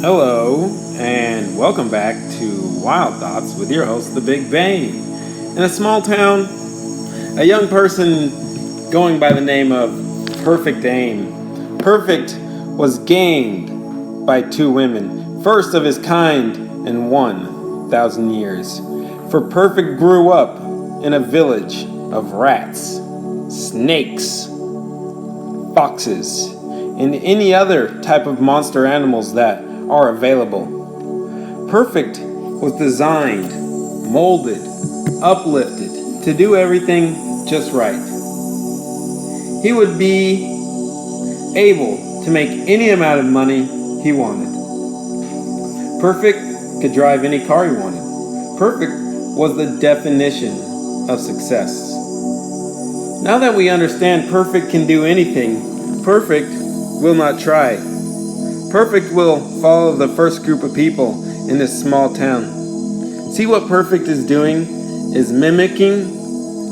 Hello, and welcome back to Wild Thoughts with your host, The Big Bang. In a small town, a young person going by the name of Perfect Aim. Perfect was gained by two women, first of his kind in 1,000 years. For Perfect grew up in a village of rats, snakes, foxes, and any other type of monster animals that are available. Perfect was designed, molded, uplifted to do everything just right. He would be able to make any amount of money he wanted. Perfect could drive any car he wanted. Perfect was the definition of success. Now that we understand Perfect can do anything, Perfect will not try. Perfect will follow the first group of people in this small town. See, what Perfect is doing is mimicking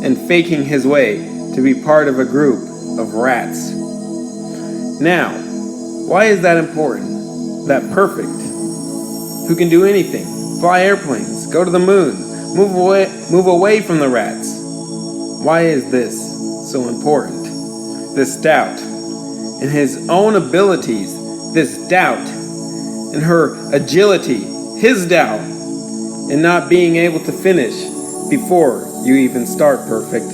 and faking his way to be part of a group of rats. Now, why is that important? That Perfect, who can do anything, fly airplanes, go to the moon, move away from the rats. Why is this so important? This doubt in his own abilities, this doubt in her agility, his doubt in not being able to finish before you even start Perfect.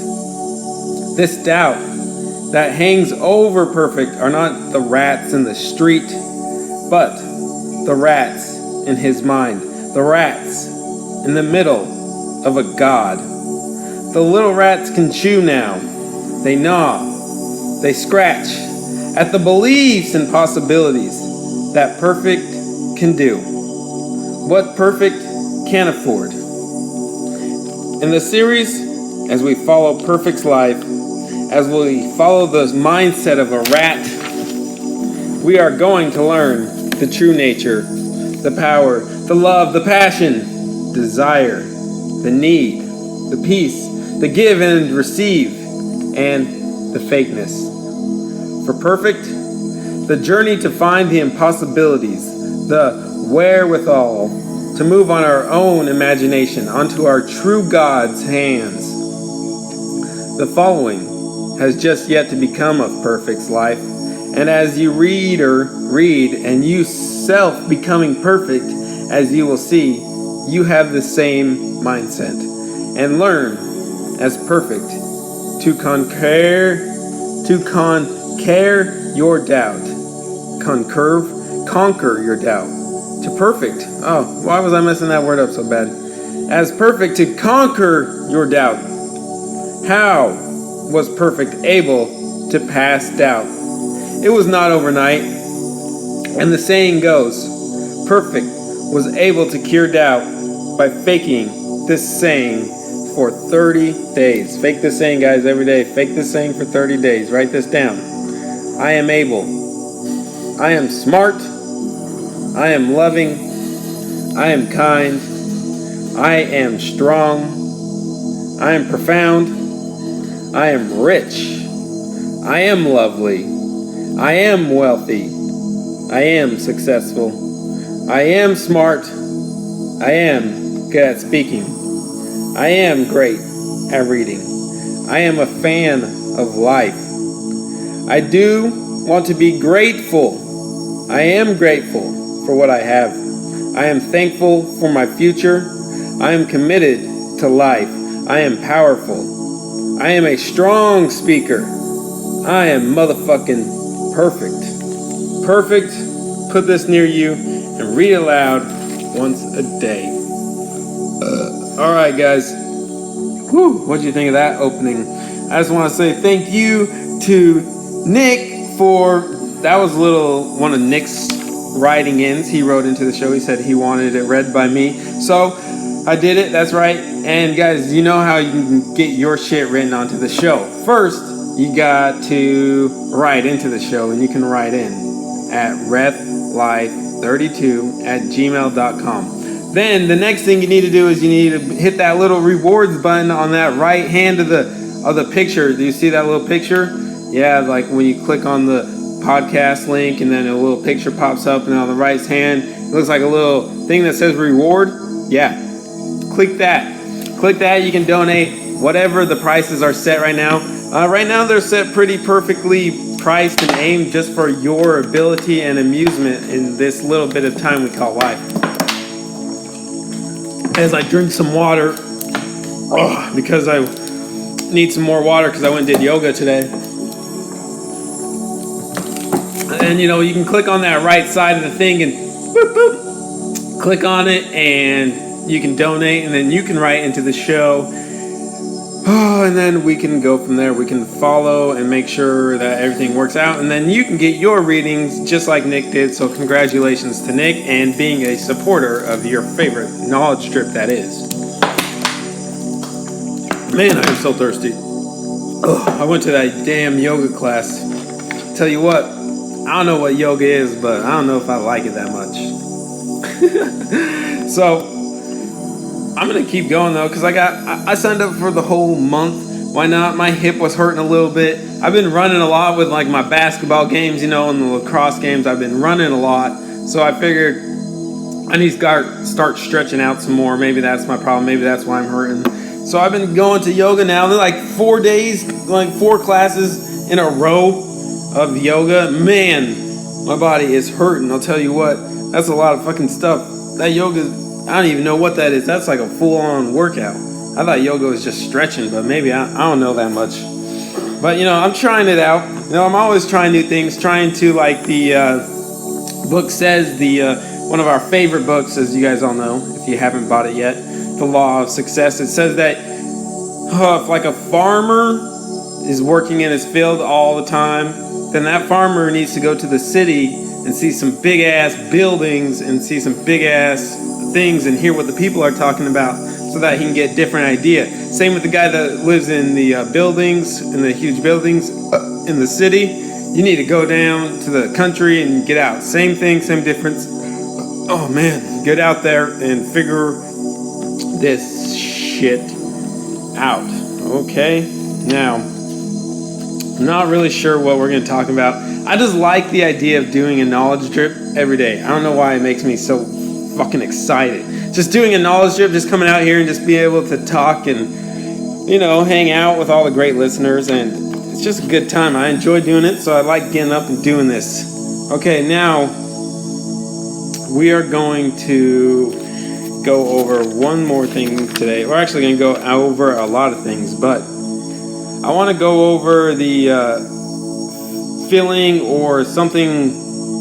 This doubt that hangs over Perfect are not the rats in the street, but the rats in his mind, the rats in the middle of a god. The little rats can chew now, they gnaw, they scratch at the beliefs and possibilities that Perfect can do, what Perfect can afford. In the series, as we follow Perfect's life, as we follow the mindset of a rat, we are going to learn the true nature, the power, the love, the passion, desire, the need, the peace, the give and receive, and the fakeness. For Perfect, the journey to find the impossibilities, the wherewithal to move on our own imagination onto our true God's hands. The following has just yet to become of Perfect's life, and as you read and you self becoming perfect, as you will see, you have the same mindset and learn as Perfect to conquer your doubt. Conquer your doubt. To Perfect. Oh, why was I messing that word up so bad? As Perfect to conquer your doubt. How was Perfect able to pass doubt? It was not overnight. And the saying goes, Perfect was able to cure doubt by faking this saying for 30 days. Fake this saying, guys, every day. Fake this saying for 30 days. Write this down. I am able. I am smart. I am loving. I am kind. I am strong. I am profound. I am rich. I am lovely. I am wealthy. I am successful. I am smart. I am good at speaking. I am great at reading. I am a fan of life. I do want to be grateful. I am grateful for what I have. I am thankful for my future. I am committed to life. I am powerful. I am a strong speaker. I am motherfucking perfect. Perfect. Put this near you and read aloud once a day. Alright, guys. What did you think of that opening? I just want to say thank you to Nick for... That was one of Nick's writing ins. He wrote into the show. He said he wanted it read by me. So I did it. That's right. And guys, you know how you can get your shit written onto the show. First, you got to write into the show, and you can write in at reflife32@gmail.com. Then the next thing you need to do is you need to hit that little rewards button on that right hand of the picture. Do you see that little picture? Yeah, like when you click on the podcast link, and then a little picture pops up, and on the right hand, it looks like a little thing that says reward. Yeah, click that. Click that. You can donate whatever the prices are set right now. Right now, they're set pretty perfectly priced and aimed just for your ability and amusement in this little bit of time we call life. As I drink some water, because I need some more water because I went and did yoga today. And you can click on that right side of the thing and boop, boop, click on it, and you can donate, and then you can write into the show. And then we can go from there. We can follow and make sure that everything works out, and then you can get your readings just like Nick did. So congratulations to Nick and being a supporter of your favorite knowledge strip, that is. Man, I am so thirsty. I went to that damn yoga class. Tell you what, I don't know what yoga is, but I don't know if I like it that much. So I'm gonna keep going though, because I signed up for the whole month. Why not? My hip was hurting a little bit. I've been running a lot with like my basketball games, and the lacrosse games. I've been running a lot, so I figured I need to start stretching out some more. Maybe that's my problem. Maybe that's why I'm hurting. So I've been going to yoga now. They're like 4 days, like 4 classes in a row of yoga. Man, my body is hurting. I'll tell you what, that's a lot of fucking stuff. That yoga, I don't even know what that is. That's like a full-on workout. I thought yoga was just stretching, but maybe I don't know that much. But I'm trying it out. I'm always trying new things. Trying to, like the book says, one of our favorite books, as you guys all know, if you haven't bought it yet, The Law of Success. It says that if like a farmer is working in his field all the time, then that farmer needs to go to the city and see some big ass buildings and see some big ass things and hear what the people are talking about, so that he can get different idea. Same with the guy that lives in the buildings, in the huge buildings in the city. You need to go down to the country and get out. Same thing, same difference. Oh man, get out there and figure this shit out. Okay, now I'm not really sure what we're going to talk about. I just like the idea of doing a knowledge drip every day. I don't know why it makes me so fucking excited. Just doing a knowledge drip, just coming out here and just being able to talk and, hang out with all the great listeners. And it's just a good time. I enjoy doing it, so I like getting up and doing this. Okay, now we are going to go over one more thing today. We're actually going to go over a lot of things, but I want to go over the feeling or something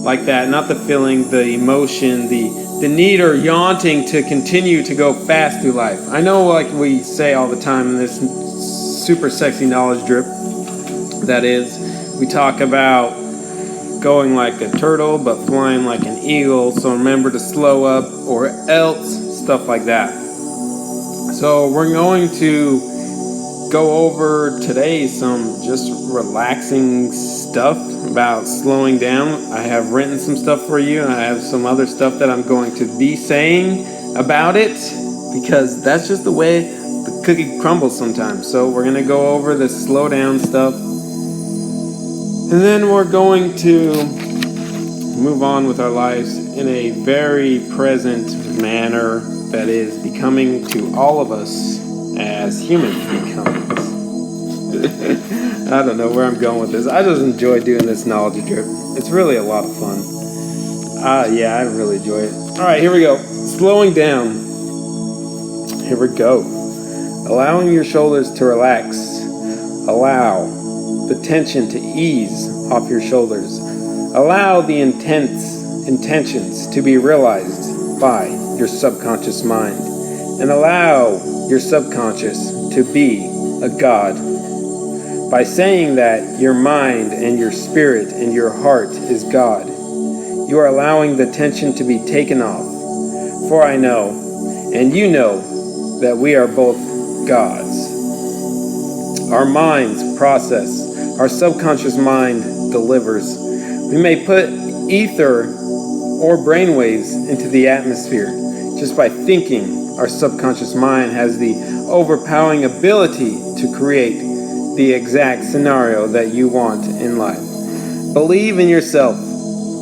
like that. Not the feeling, the emotion, the need or yawning to continue to go fast through life. I know, like we say all the time in this super sexy knowledge drip, that is, we talk about going like a turtle but flying like an eagle, so remember to slow up or else, stuff like that. So we're going to go over today some just relaxing stuff about slowing down. I have written some stuff for you, and I have some other stuff that I'm going to be saying about it, because that's just the way the cookie crumbles sometimes. So we're going to go over the slow down stuff, and then we're going to move on with our lives in a very present manner that is becoming to all of us as human beings. I don't know where I'm going with this. I just enjoy doing this knowledge drip. It's really a lot of fun. Yeah, I really enjoy it. Alright, here we go. Slowing down. Here we go. Allowing your shoulders to relax. Allow the tension to ease off your shoulders. Allow the intentions to be realized by your subconscious mind. And allow your subconscious to be a god. By saying that your mind and your spirit and your heart is God, you are allowing the tension to be taken off. For I know, and you know, that we are both gods. Our minds process, our subconscious mind delivers. We may put ether or brainwaves into the atmosphere. Just by thinking, our subconscious mind has the overpowering ability to create the exact scenario that you want in life. Believe in yourself.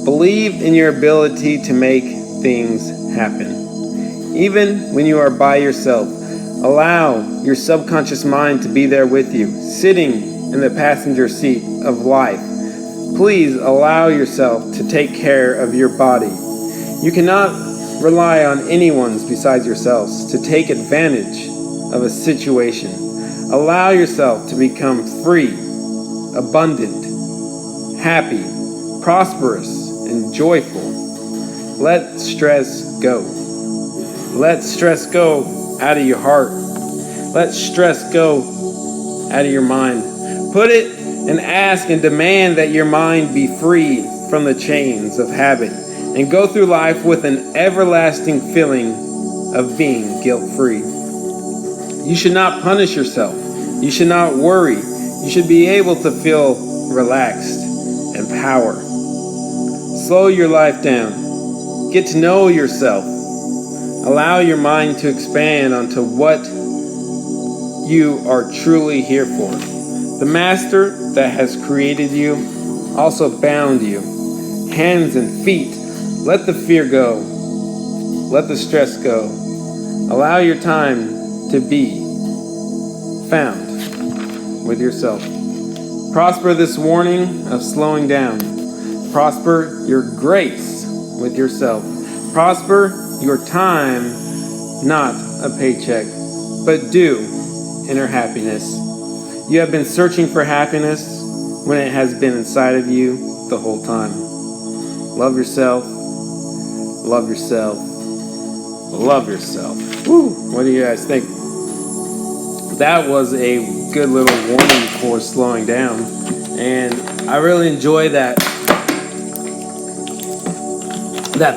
Believe in your ability to make things happen. Even when you are by yourself, allow your subconscious mind to be there with you, sitting in the passenger seat of life. Please allow yourself to take care of your body. You cannot rely on anyone besides yourselves to take advantage of a situation. Allow yourself to become free, abundant, happy, prosperous, and joyful. Let stress go. Let stress go out of your heart. Let stress go out of your mind. Put it and ask and demand that your mind be free from the chains of habit and go through life with an everlasting feeling of being guilt-free. You should not punish yourself. You should not worry. You should be able to feel relaxed and power. Slow your life down. Get to know yourself. Allow your mind to expand onto what you are truly here for. The master that has created you also bound you, hands and feet. Let the fear go. Let the stress go. Allow your time to be found with yourself. Prosper this warning of slowing down. Prosper your grace with yourself. Prosper your time, not a paycheck, but do inner happiness. You have been searching for happiness when it has been inside of you the whole time. Love yourself. Love yourself. Love yourself. Woo! What do you guys think? That was a good little warning for slowing down. And I really enjoy that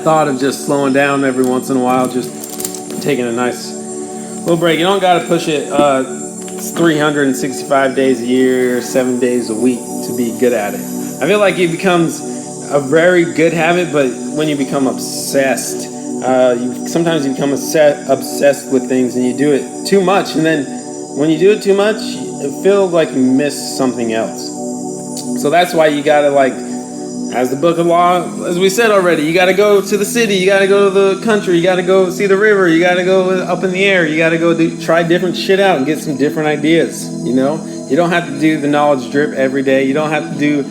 thought of just slowing down every once in a while, just taking a nice little break. You don't got to push it. It's 365 days a year, 7 days a week to be good at it. I feel like it becomes a very good habit, but when you become obsessed, sometimes you become obsessed with things and you do it too much. And then when you do it too much, it feels like you miss something else. So that's why you got to, like, as the book of law, as we said already, you got to go to the city, you got to go to the country, you got to go see the river, you got to go up in the air, you got to go try different shit out and get some different ideas, you know? You don't have to do the knowledge drip every day. You don't have to do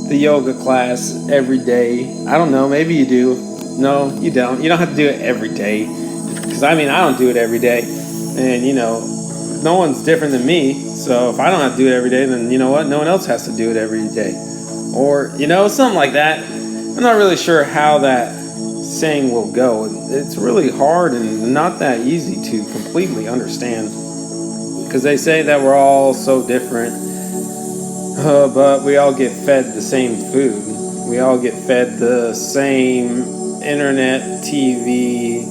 the yoga class every day. I don't know, maybe you do. No, you don't. You don't have to do it every day. Because, I don't do it every day. And, no one's different than me. So if I don't have to do it every day, then you know what? No one else has to do it every day. Or, something like that. I'm not really sure how that saying will go. It's really hard and not that easy to completely understand. Because they say that we're all so different. But we all get fed the same food. We all get fed the same internet, TV.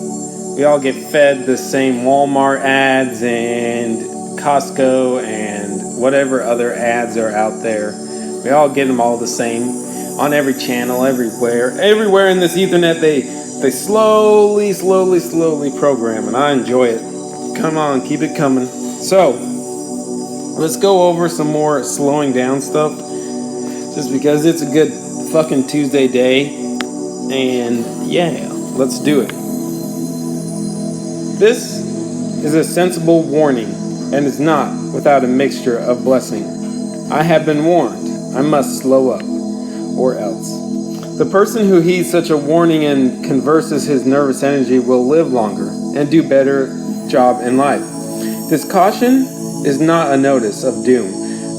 We all get fed the same Walmart ads and Costco and whatever other ads are out there. We all get them all the same on every channel, everywhere. Everywhere in this Ethernet, they slowly program, and I enjoy it. Come on, keep it coming. So, let's go over some more slowing down stuff, just because it's a good fucking Tuesday day, and yeah, let's do it. This is a sensible warning, and is not without a mixture of blessing. I have been warned. I must slow up, or else. The person who heeds such a warning and converses his nervous energy will live longer and do better job in life. This caution is not a notice of doom,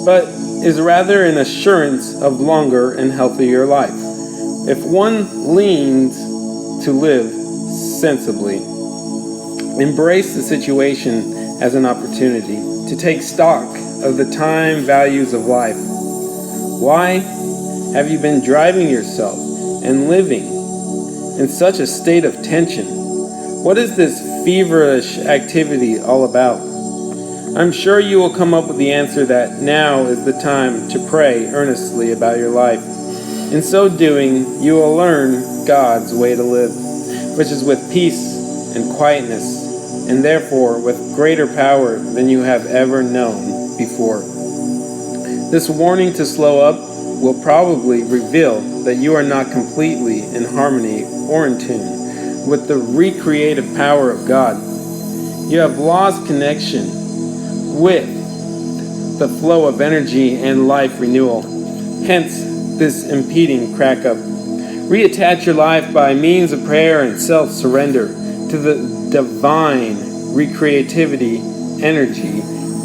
but is rather an assurance of longer and healthier life. If one leans to live sensibly, embrace the situation as an opportunity to take stock of the time values of life. Why have you been driving yourself and living in such a state of tension? What is this feverish activity all about? I'm sure you will come up with the answer that now is the time to pray earnestly about your life. In so doing, you will learn God's way to live, which is with peace and quietness, and therefore with greater power than you have ever known before. This warning to slow up will probably reveal that you are not completely in harmony or in tune with the recreative power of God. You have lost connection with the flow of energy and life renewal. Hence, this impeding crack up. Reattach your life by means of prayer and self-surrender to the divine recreativity, energy,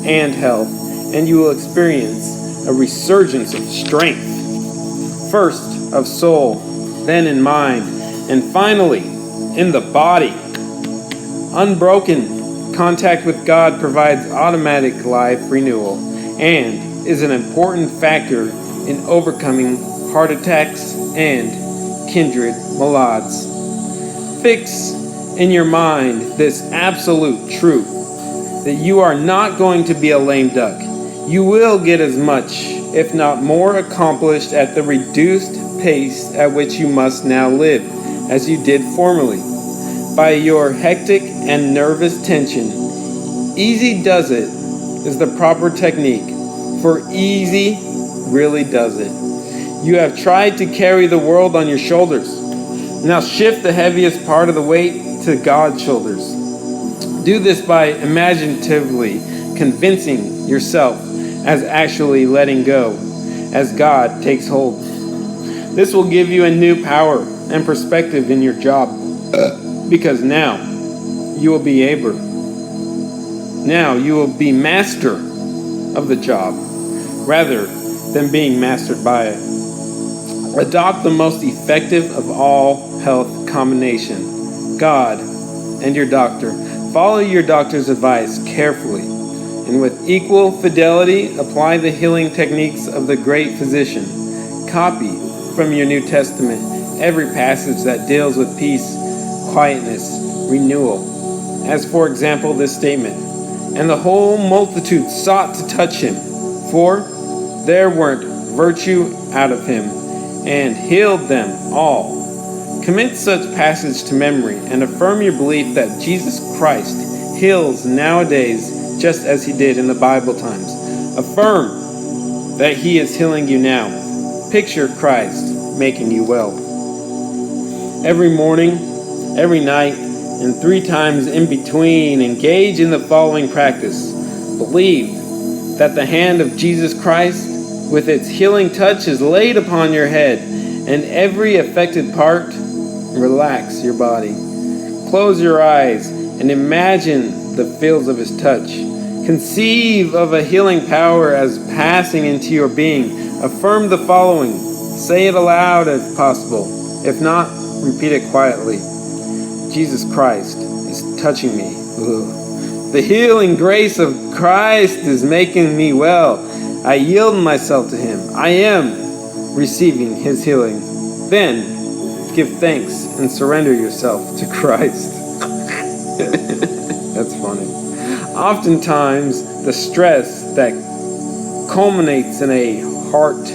and health, and you will experience a resurgence of strength. First of soul, then in mind, and finally in the body. Unbroken contact with God provides automatic life renewal and is an important factor in overcoming heart attacks and kindred maladies. Fix in your mind this absolute truth that you are not going to be a lame duck. You will get as much, if not more, accomplished at the reduced pace at which you must now live, as you did formerly. By your hectic and nervous tension, easy does it is the proper technique, for easy really does it. You have tried to carry the world on your shoulders. Now shift the heaviest part of the weight to God's shoulders. Do this by imaginatively convincing yourself as actually letting go as God takes hold. This will give you a new power and perspective in your job, because now you will be master of the job rather than being mastered by it. Adopt the most effective of all health combination, God and your doctor. Follow your doctor's advice carefully, and with equal fidelity, apply the healing techniques of the great physician. Copy from your New Testament every passage that deals with peace, quietness, renewal. As for example, this statement, "And the whole multitude sought to touch him, for there went virtue out of him, and healed them all." Commit such passage to memory and affirm your belief that Jesus Christ heals nowadays just as he did in the Bible times. Affirm that he is healing you now. Picture Christ making you well. Every morning, every night, and 3 times in between, engage in the following practice. Believe that the hand of Jesus Christ with its healing touch is laid upon your head, and every affected part, relax your body. Close your eyes and imagine the feels of his touch. Conceive of a healing power as passing into your being. Affirm the following. Say it aloud if possible. If not, repeat it quietly. Jesus Christ is touching me. Ugh. The healing grace of Christ is making me well. I yield myself to him. I am receiving his healing. Then give thanks and surrender yourself to Christ. That's funny. Oftentimes, the stress that culminates in a heart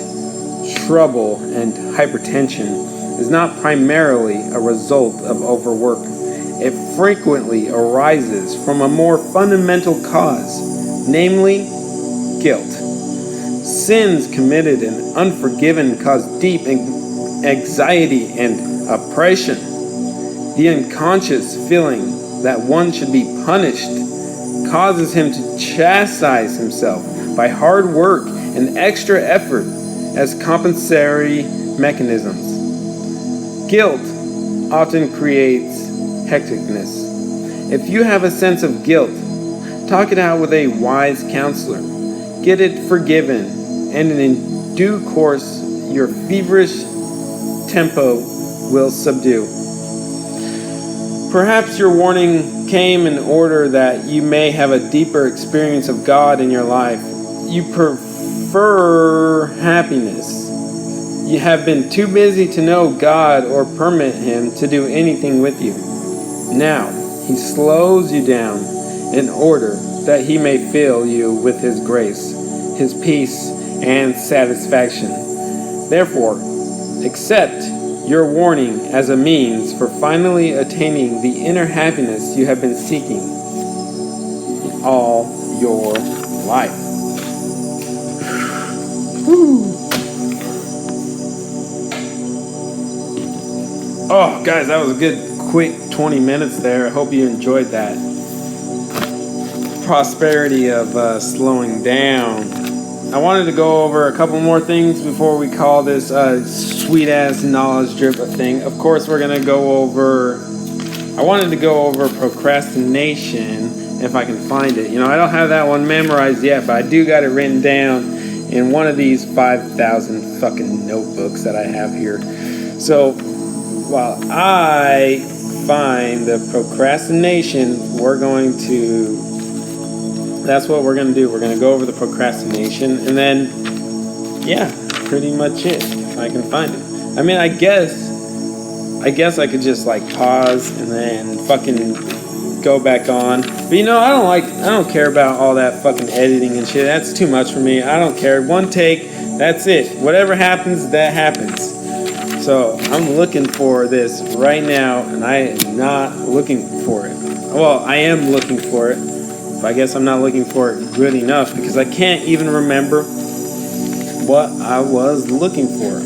trouble and hypertension is not primarily a result of overwork. It frequently arises from a more fundamental cause, namely guilt. Sins committed and unforgiven cause deep anxiety and oppression. The unconscious feeling that one should be punished causes him to chastise himself by hard work and extra effort as compensatory mechanisms. Guilt often creates hecticness. If you have a sense of guilt, talk it out with a wise counselor. Get it forgiven, and in due course, your feverish tempo will subdue. Perhaps your warning came in order that you may have a deeper experience of God in your life. You prefer happiness. You have been too busy to know God or permit him to do anything with you. Now, he slows you down in order that he may fill you with his grace, his peace, and satisfaction. Therefore, accept your warning as a means for finally attaining the inner happiness you have been seeking all your life. Woo. Oh, guys, that was a good, quick 20 minutes there. I hope you enjoyed that. Prosperity of slowing down. I wanted to go over a couple more things before we call this sweet-ass knowledge drip thing. Of course, we're going to go over... I wanted to go over procrastination, if I can find it. I don't have that one memorized yet, but I do got it written down in one of these 5,000 fucking notebooks that I have here. So, while I find the procrastination, that's what we're going to do. We're going to go over the procrastination, and then, yeah, pretty much it, if I can find it. I mean, I guess I could just, pause and then fucking go back on. But, I don't care about all that fucking editing and shit. That's too much for me. I don't care. One take, that's it. Whatever happens, that happens. So, I'm looking for this right now, and I am not looking for it. Well, I am looking for it. I guess I'm not looking for it good enough because I can't even remember what I was looking for.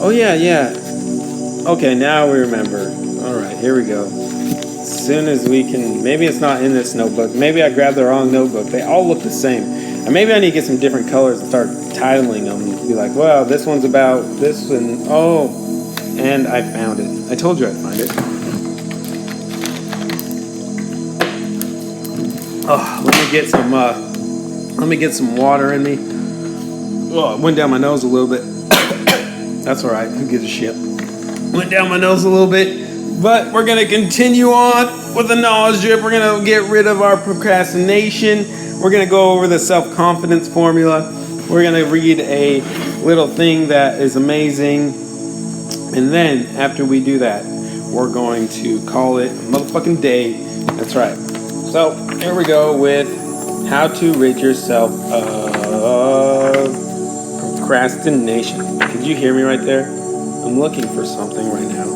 Oh, yeah. Okay, now we remember. Alright, here we go. As soon as we can... Maybe it's not in this notebook. Maybe I grabbed the wrong notebook. They all look the same. And maybe I need to get some different colors and start titling them. Be like, well, this one's about this one. Oh, and I found it. I told you I'd find it. Oh, let me get some water in me. Oh, it went down my nose a little bit. That's all right. Who gives a shit? Went down my nose a little bit. But we're going to continue on with the knowledge drip. We're going to get rid of our procrastination. We're going to go over the self-confidence formula. We're going to read a little thing that is amazing. And then, after we do that, we're going to call it a motherfucking day. That's right. So, here we go with how to rid yourself of procrastination. Did you hear me right there? I'm looking for something right now.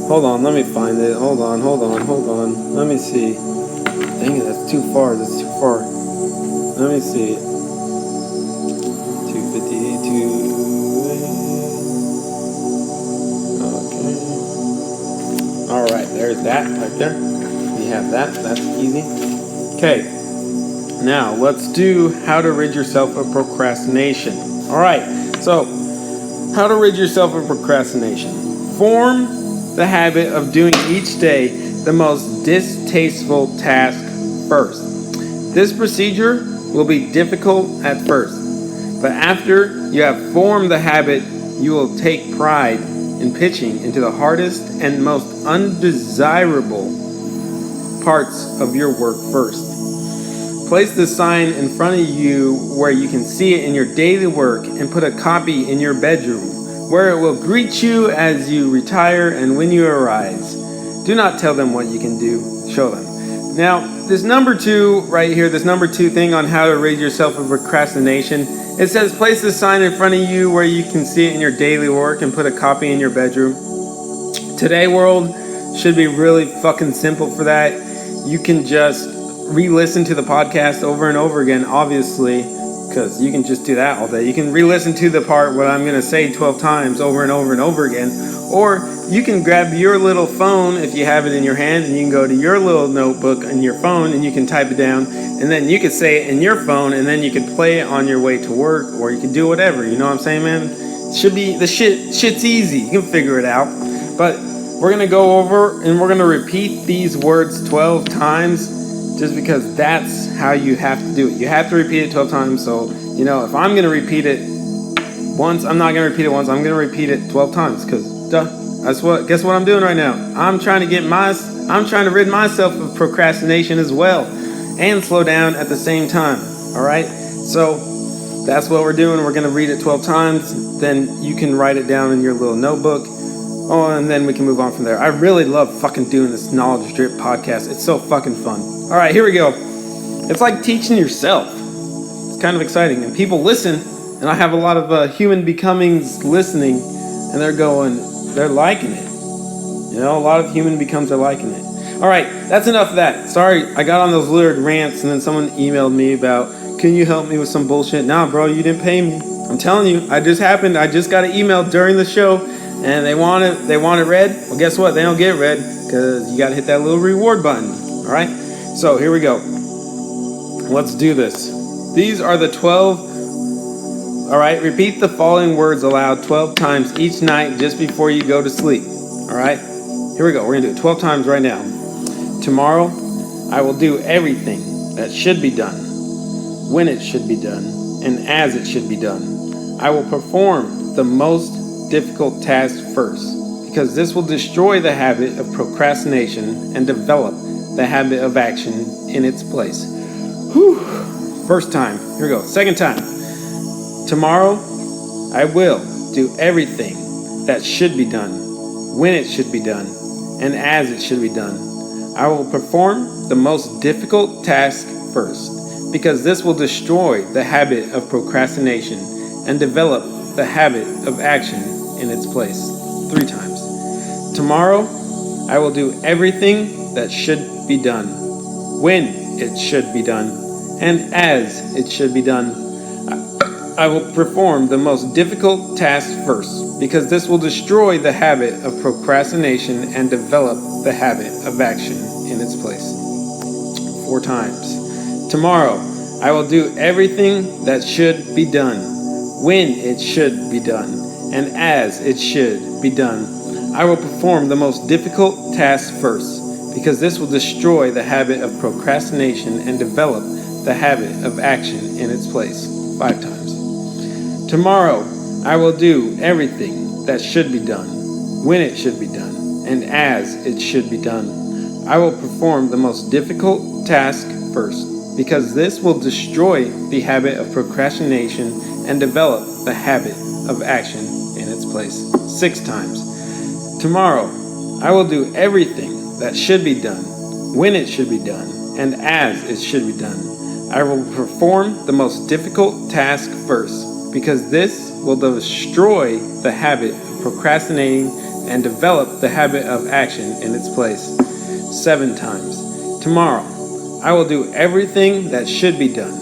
Hold on, let me find it. Hold on. Let me see. Dang it, that's too far. Let me see. 252. Okay. Alright, there's that right there. You have that. That's easy. Okay. Now, let's do how to rid yourself of procrastination. Alright, so how to rid yourself of procrastination. Form the habit of doing each day the most distasteful task first. This procedure will be difficult at first, but after you have formed the habit, you will take pride in pitching into the hardest and most undesirable parts of your work first. Place the sign in front of you where you can see it in your daily work and put a copy in your bedroom where it will greet you as you retire and when you arise. Do not tell them what you can do, show them. Now, this number 2 right here, this number 2 thing on how to rid yourself of procrastination, it says place the sign in front of you where you can see it in your daily work and put a copy in your bedroom. Today world should be really fucking simple for that. You can just re-listen to the podcast over and over again, obviously, because you can just do that all day. You can re-listen to the part what I'm going to say 12 times over and over and over again. Or you can grab your little phone if you have it in your hand, and you can go to your little notebook on your phone and you can type it down, and then you could say it in your phone, and then you could play it on your way to work, or you could do whatever. You know what I'm saying, man? Should be the shit's easy. You can figure it out. But we're going to go over and we're going to repeat these words 12 times. Just because that's how you have to do it. You have to repeat it 12 times. So, if I'm going to repeat it once, I'm not going to repeat it once. I'm going to repeat it 12 times. Because, guess what I'm doing right now? I'm trying to rid myself of procrastination as well. And slow down at the same time. Alright? So, that's what we're doing. We're going to read it 12 times. Then you can write it down in your little notebook. Oh, and then we can move on from there. I really love fucking doing this Knowledge Drip podcast. It's so fucking fun. Alright, here we go. It's like teaching yourself. It's kind of exciting. And people listen, and I have a lot of human becomings listening, and they're liking it. A lot of human becomes are liking it. Alright, that's enough of that. Sorry, I got on those weird rants, and then someone emailed me about, can you help me with some bullshit? Nah, bro, you didn't pay me. I'm telling you, I just got an email during the show, and they want it red. Well, guess what? They don't get red because you got to hit that little reward button. All right. So here we go. Let's do this. These are the 12. All right. Repeat the following words aloud 12 times each night just before you go to sleep. All right. Here we go. We're gonna do it 12 times right now. Tomorrow, I will do everything that should be done, when it should be done, and as it should be done. I will perform the most difficult task first, because this will destroy the habit of procrastination and develop the habit of action in its place. Whew. First time. Here we go. Second time. Tomorrow, I will do everything that should be done, when it should be done, and as it should be done. I will perform the most difficult task first, because this will destroy the habit of procrastination and develop the habit of action in its place. 3 times. Tomorrow, I will do everything that should be done, when it should be done, and as it should be done. I will perform the most difficult task first, because this will destroy the habit of procrastination and develop the habit of action in its place. 4 times. Tomorrow, I will do everything that should be done, when it should be done, and as it should be done. I will perform the most difficult task first, because this will destroy the habit of procrastination and develop the habit of action in its place. 5 times. Tomorrow, I will do everything that should be done, when it should be done, and as it should be done. I will perform the most difficult task first, because this will destroy the habit of procrastination and develop the habit of action in its place. 6 times. Tomorrow, I will do everything that should be done, when it should be done, and as it should be done. I will perform the most difficult task first, because this will destroy the habit of procrastinating and develop the habit of action in its place. 7 times. Tomorrow, I will do everything that should be done,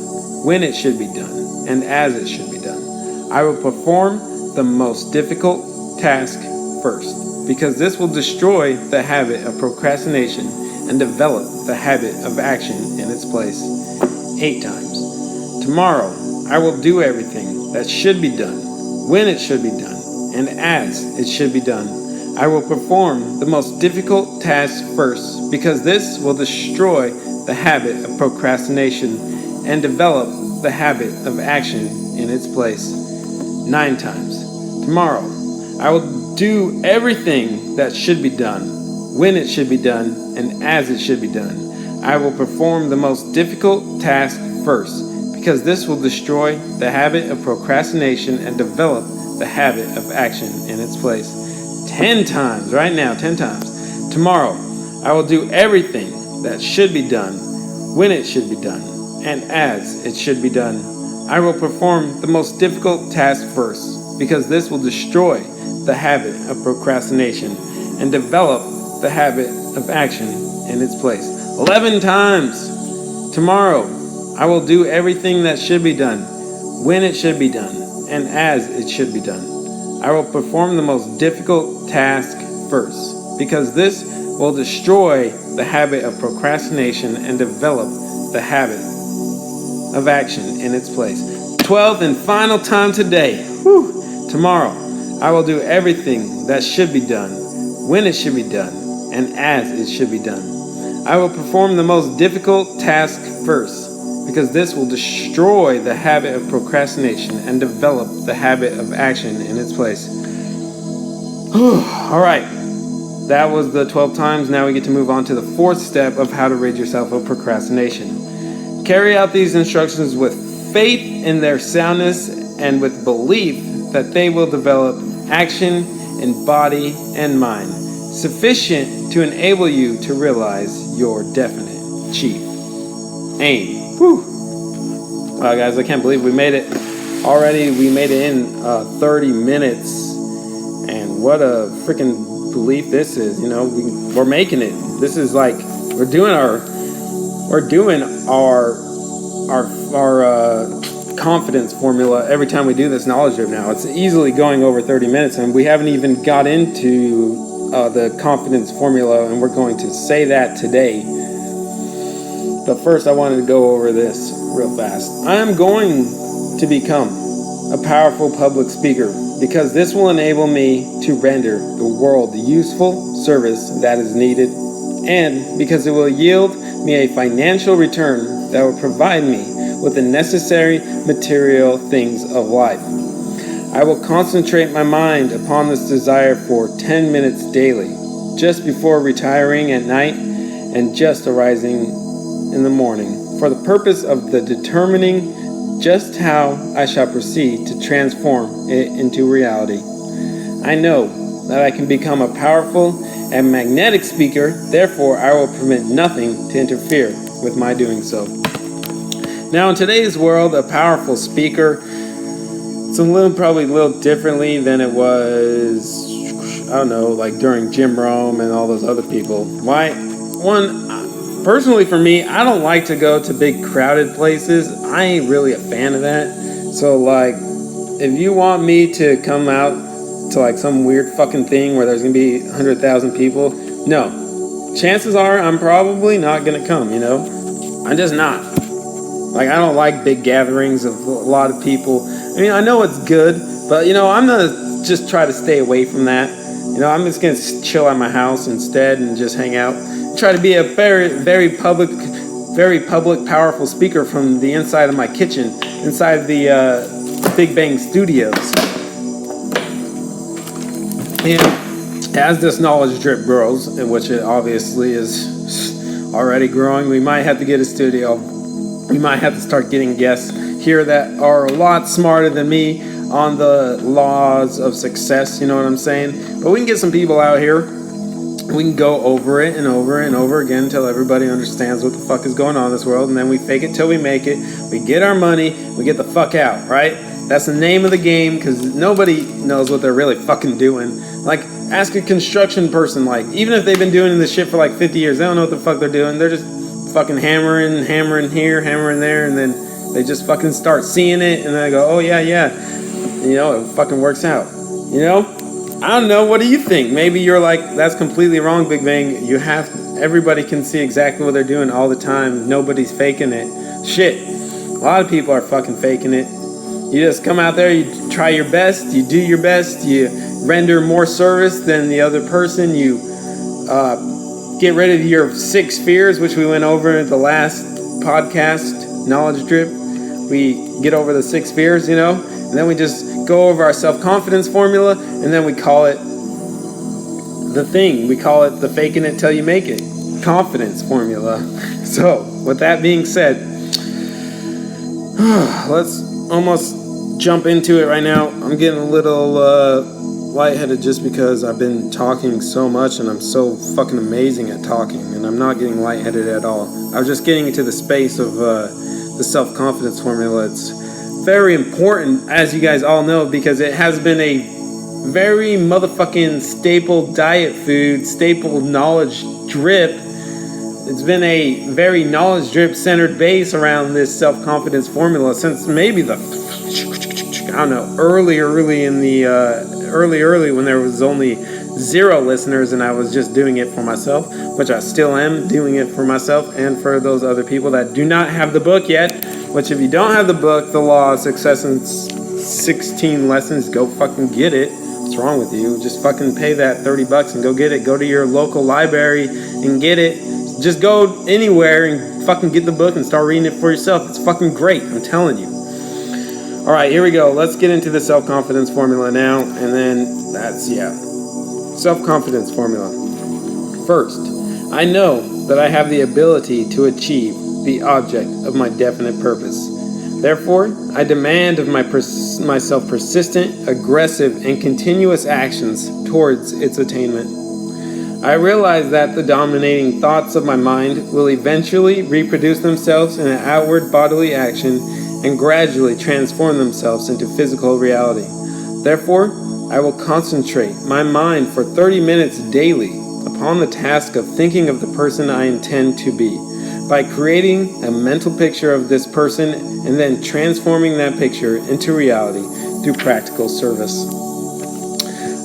when it should be done, and as it should be done. I will perform the most difficult task first, because this will destroy the habit of procrastination and develop the habit of action in its place. 8 times. Tomorrow, I will do everything that should be done, when it should be done, and as it should be done. I will perform the most difficult task first, because this will destroy the habit of procrastination and develop the habit of action in its place. 9 times. Tomorrow, I will do everything that should be done, when it should be done, and as it should be done. I will perform the most difficult task first, because this will destroy the habit of procrastination and develop the habit of action in its place. 10 times, right now, 10 times. Tomorrow, I will do everything that should be done, when it should be done, and as it should be done. I will perform the most difficult task first, because this will destroy the habit of procrastination and develop the habit of action in its place. 11 times. Tomorrow, I will do everything that should be done, when it should be done, and as it should be done. I will perform the most difficult task first, because this will destroy the habit of procrastination and develop the habit of action in its place. 12th and final time today. Tomorrow, I will do everything that should be done, when it should be done, and as it should be done. I will perform the most difficult task first, because this will destroy the habit of procrastination and develop the habit of action in its place. All right, that was the 12 times. Now we get to move on to the 4th step of how to rid yourself of procrastination. Carry out these instructions with faith in their soundness and with belief that they will develop action in body and mind, sufficient to enable you to realize your definite chief aim. Wow, guys, I can't believe we made it already. We made it in 30 minutes, and what a freaking belief this is. You know, we're making it. This is like we're doing our confidence formula every time we do this knowledge drip now. It's easily going over 30 minutes, and we haven't even got into the confidence formula, and we're going to say that today. But first, I wanted to go over this real fast. I am going to become a powerful public speaker because this will enable me to render the world the useful service that is needed, and because it will yield me a financial return that will provide me with the necessary material things of life. I will concentrate my mind upon this desire for 10 minutes daily, just before retiring at night and just arising in the morning, for the purpose of determining just how I shall proceed to transform it into reality. I know that I can become a powerful and magnetic speaker, therefore I will permit nothing to interfere with my doing so. Now, in today's world, a powerful speaker, it's probably a little differently than it was, I don't know, like during Jim Rome and all those other people. Why? One, personally for me, I don't like to go to big crowded places. I ain't really a fan of that. So, like, if you want me to come out to like some weird fucking thing where there's gonna be 100,000 people, no. Chances are I'm probably not gonna come, you know? I'm just not. Like, I don't like big gatherings of a lot of people. I mean, I know it's good, but, you know, I'm gonna just try to stay away from that. You know, I'm just gonna chill at my house instead and just hang out. Try to be a very public, powerful speaker from the inside of my kitchen, inside the Big Bang Studios. And as this knowledge drip grows, in which it obviously is already growing, we might have to get a studio. We might have to start getting guests here that are a lot smarter than me on the laws of success, you know what I'm saying? But we can get some people out here. We can go over it and over and over again until everybody understands what the fuck is going on in this world, and then we fake it till we make it. We get our money, we get the fuck out, right? That's the name of the game, because nobody knows what they're really fucking doing. Like, ask a construction person, like, even if they've been doing this shit for like 50 years, they don't know what the fuck they're doing. They're just fucking hammering here, hammering there, and then they just fucking start seeing it, and then I go, oh yeah, you know, it fucking works out, you know? I don't know, what do you think? Maybe you're like, that's completely wrong, Big Bang. Everybody can see exactly what they're doing all the time. Nobody's faking it. Shit, a lot of people are fucking faking it. You just come out there, you try your best, you do your best, you render more service than the other person, you get rid of your 6 fears, which we went over in the last podcast, Knowledge Drip. We get over the 6 fears, you know, and then we just go over our self-confidence formula, and then we call it the thing. We call it the faking it till you make it confidence formula. So, with that being said, let's almost jump into it right now. I'm getting a little lightheaded just because I've been talking so much and I'm so fucking amazing at talking, and I'm not getting lightheaded at all. I was just getting into the space of the self-confidence formula. It's very important, as you guys all know, because it has been a very motherfucking staple diet food, staple knowledge drip. It's been a very knowledge drip centered base around this self-confidence formula since maybe the, I don't know, early when there was only 0 listeners and I was just doing it for myself, which I still am doing it for myself and for those other people that do not have the book yet, which if you don't have the book, The Law of Success in 16 Lessons, go fucking get it. What's wrong with you? Just fucking pay that $30 and go get it. Go to your local library and get it. Just go anywhere and fucking get the book and start reading it for yourself. It's fucking great, I'm telling you. All right, here we go. Let's get into the self-confidence formula now, and then self-confidence formula. First, I know that I have the ability to achieve the object of my definite purpose. Therefore, I demand of myself persistent, aggressive, and continuous actions towards its attainment. I realize that the dominating thoughts of my mind will eventually reproduce themselves in an outward bodily action and gradually transform themselves into physical reality. Therefore, I will concentrate my mind for 30 minutes daily upon the task of thinking of the person I intend to be. by creating a mental picture of this person and then transforming that picture into reality through practical service.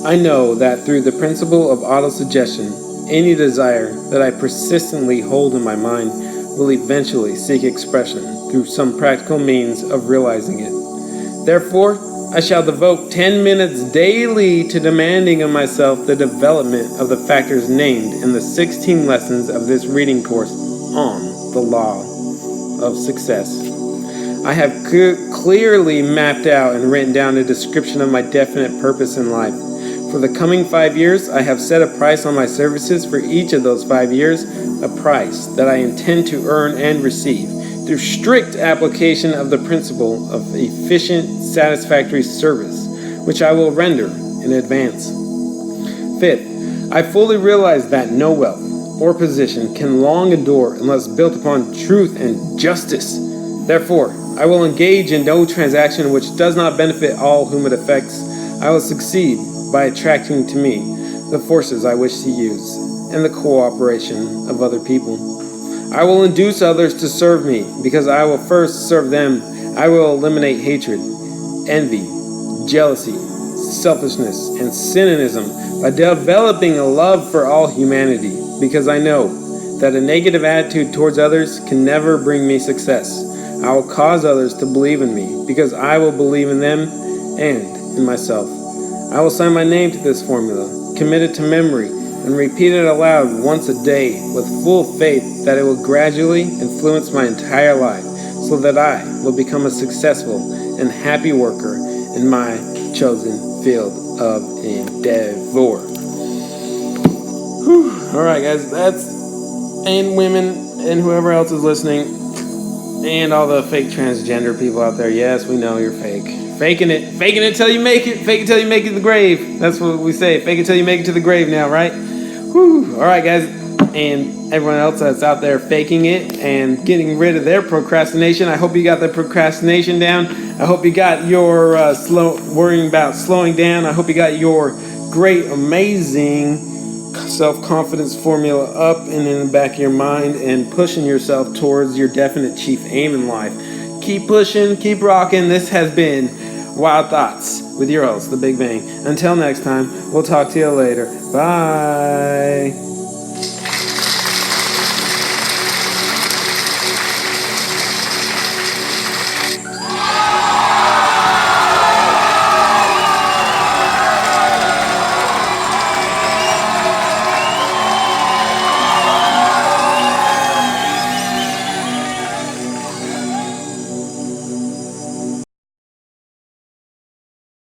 I know that through the principle of autosuggestion, any desire that I persistently hold in my mind will eventually seek expression through some practical means of realizing it. Therefore, I shall devote 10 minutes daily to demanding of myself the development of the factors named in the 16 lessons of this reading course on the law of success. I have clearly mapped out and written down a description of my definite purpose in life. For the coming 5 years, I have set a price on my services for each of those 5 years, a price that I intend to earn and receive through strict application of the principle of efficient, satisfactory service, which I will render in advance. Fifth, I fully realize that no wealth or position can long endure unless built upon truth and justice. Therefore, I will engage in no transaction which does not benefit all whom it affects. I will succeed by attracting to me the forces I wish to use and the cooperation of other people. I will induce others to serve me because I will first serve them. I will eliminate hatred, envy, jealousy, selfishness, and cynicism by developing a love for all humanity because I know that a negative attitude towards others can never bring me success. I will cause others to believe in me because I will believe in them and in myself. I will sign my name to this formula, commit it to memory, and repeat it aloud once a day with full faith that it will gradually influence my entire life so that I will become a successful and happy worker in my chosen field of endeavor. Alright guys, and women and whoever else is listening and all the fake transgender people out there, yes, we know you're fake. Faking it till you make it. Fake it till you make it to the grave. That's what we say. Fake it till you make it to the grave now, right? Whew. All right, guys. And everyone else that's out there faking it and getting rid of their procrastination, I hope you got the procrastination down. I hope you got your worrying about slowing down. I hope you got your great, amazing self-confidence formula up and in the back of your mind and pushing yourself towards your definite chief aim in life. Keep pushing, keep rocking. This has been Wild Thoughts with your host, The Big Bang. Until next time, we'll talk to you later. Bye.